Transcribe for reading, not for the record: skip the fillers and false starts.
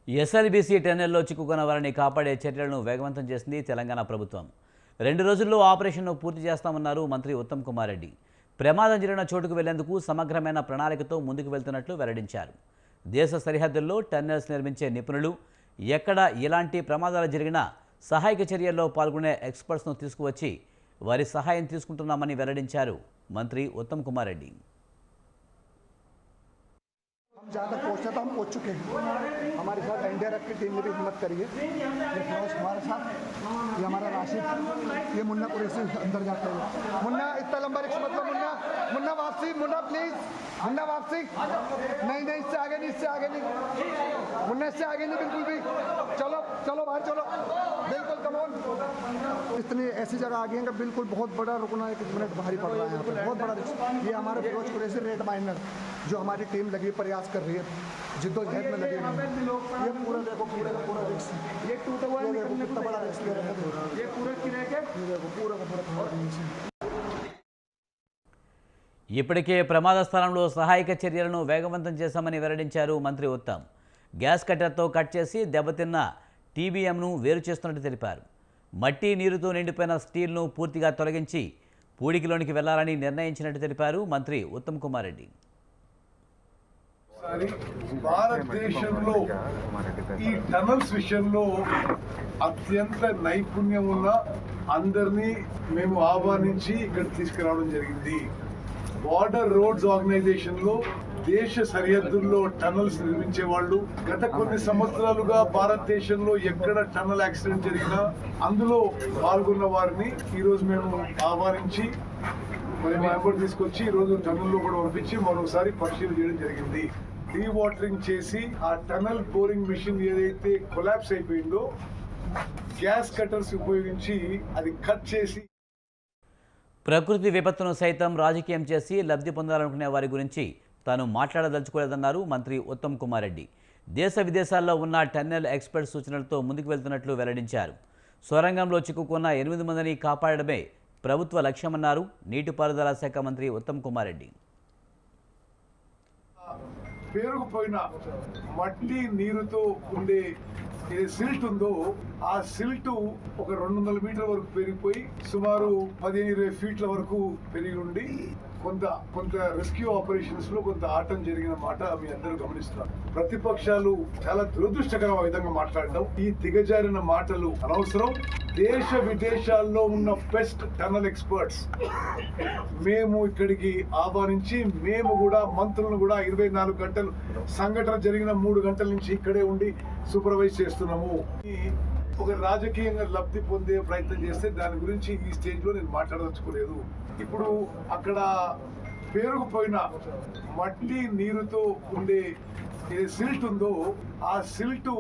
SLBC టన్నెల్లో చిక్కుకున్న వారిని కాపాడే చర్యలను వేగవంతం చేసింది తెలంగాణ ప్రభుత్వం. 2 రోజుల్లో ఆపరేషన్ను పూర్తి చేస్తామన్నారు మంత్రి ఉత్తమ్ కుమార్ రెడ్డి. ప్రమాదం జరిగిన చోటుకు వెళ్లేందుకు సమగ్రమైన ప్రణాళికతో ముందుకు వెళ్తున్నట్లు వెల్లడించారు. దేశ సరిహద్దుల్లో టన్నెల్స్ నిర్మించే నిపుణులు, ఎక్కడ ఎలాంటి ప్రమాదాలు జరిగినా సహాయక చర్యల్లో పాల్గొనే ఎక్స్పర్ట్స్ను తీసుకువచ్చి వారి సహాయం తీసుకుంటున్నామని వెల్లడించారు మంత్రి ఉత్తమ్ కుమార్ రెడ్డి. हम जहाँ तक पहुँचना था हम पहुँच चुके हैं। हमारे साथ एनडीआरएफ की टीम ने भी हिम्मत करी है। ये फिरोज हमारे साथ, ये हमारा राशिद, ये मुन्ना कुरैशी अंदर जाते हैं। मुन्ना इतना लंबा रिक्स मतलब मुन्ना मुन्ना वापसी, मुन्ना प्लीज, मुन्ना वापसी। नहीं नहीं, इससे आगे नहीं, इससे आगे नहीं, मुन्ना इससे आगे नहीं बिल्कुल भी। चलो चलो बाहर चलो, बिल्कुल कमोन। इतनी ऐसी जगह आ गई है कि बिल्कुल बहुत बड़ा रुकना 1 मिनट भारी पड़ रहा है यहाँ पे, बहुत बड़ा रिक्स। ये हमारे फिरोज कुरैशी रेड माइनर जो हमारी टीम लगी प्रयास कर रही है, जिद्दोजहद में लगे हुए हैं। ये पूरा देखो, पूरा का पूरा रिक्स, ये टूटा हुआ है, कितना बड़ा रिक्स ले रहे हैं। ये पूरा किराए के, ये देखो पूरा का पूरा। ఇప్పటికే ప్రమాద స్థలంలో సహాయక చర్యలను వేగవంతం చేశామని వెల్లడించారు మంత్రి ఉత్తమ్. గ్యాస్ కట్టర్తో కట్ చేసి దెబ్బతిన్న టీబీఎంను వేరు చేస్తున్నట్టు తెలిపారు. మట్టి నీరుతో నిండిపోయిన స్టీల్ను పూర్తిగా తొలగించి పూడికిలోనికి వెళ్లాలని నిర్ణయించినట్టు తెలిపారు మంత్రి ఉత్తమ్ కుమార్ రెడ్డి. భారతదేశంలో ఈ టనల్స్ విషయంలో అత్యంత నైపుణ్యం ఉన్న అందరినీ మేము ఆహ్వానించి ఇక్కడ తీసుకురావడం జరిగింది. బార్డర్ రోడ్స్ ఆర్గనైజేషన్ లో దేశ సరిహద్దుల్లో టనల్స్ నిర్మించే వాళ్ళు గత కొన్ని సంవత్సరాలుగా భారతదేశంలో ఎక్కడ టనల్ యాక్సిడెంట్ జరిగినా అందులో పాల్గొన్న వారిని ఈ రోజు మేము ఆహ్వానించి మరి మా ఎప్పుడు తీసుకొచ్చి ఈ రోజు టనల్లో కూడా పంపించి మరోసారి పరిశీలన చేయడం జరిగింది. డీ వాటరింగ్ చేసి ఆ టనల్ బోరింగ్ మిషన్ ఏదైతే కొలాప్స్ అయిపోయిందో గ్యాస్ కట్టర్స్ ఉపయోగించి అది కట్ చేసి. ప్రకృతి విపత్తును సైతం రాజకీయం చేసి లబ్ధి పొందాలనుకునే వారి గురించి తాను మాట్లాడదలుచుకోలేదన్నారు మంత్రి ఉత్తమ్ కుమార్ రెడ్డి. దేశ విదేశాల్లో ఉన్న టన్నెల్ ఎక్స్పర్ట్ సూచనలతో ముందుకు వెళ్తున్నట్లు వెల్లడించారు. సొరంగంలో చిక్కుకున్న 8 మందిని కాపాడడమే ప్రభుత్వ లక్ష్యమన్నారు నీటిపారుదల శాఖ మంత్రి ఉత్తమ్ కుమార్ రెడ్డి. పేరుకుపోయిన మట్టి నీరుతో ఉండే ఏ సిల్ట్ ఉందో ఆ సిల్ట్ ఒక 200 మీటర్ల వరకు పెరిగిపోయి సుమారు 15-20 ఫీట్ల వరకు పెరిగి ఉండి కొంత రెస్క్యూ ఆపరేషన్స్ లో కొంత ఆటం జరిగిన మాట మీ అందరూ గమనిస్తున్నారు. ప్రతిపక్షాలు చాలా దురదృష్టకరమైన విధంగా మాట్లాడడం, ఈ దిగజారిన మాటలు అనవసరం. దేశ విదేశాల్లో ఉన్న బెస్ట్ టనల్ ఎక్స్పర్ట్స్ మేము ఇక్కడికి ఆహ్వానించి మేము కూడా మంత్రులను కూడా 24 గంటలు సంఘటన జరిగిన 3 గంటల నుంచి ఇక్కడే ఉండి సూపర్వైజ్ చేస్తున్నాము. ఒక రాజకీయంగా లబ్ధి పొందే ప్రయత్నం చేస్తే దాని గురించి ఈ స్టేజ్ లో నేను మాట్లాడదలుచుకోలేదు. ఇప్పుడు అక్కడ పేరుకుపోయిన మట్టి నీరుతో ఉండే ఏ సిల్ట్ ఉందో ఆ సిల్ట్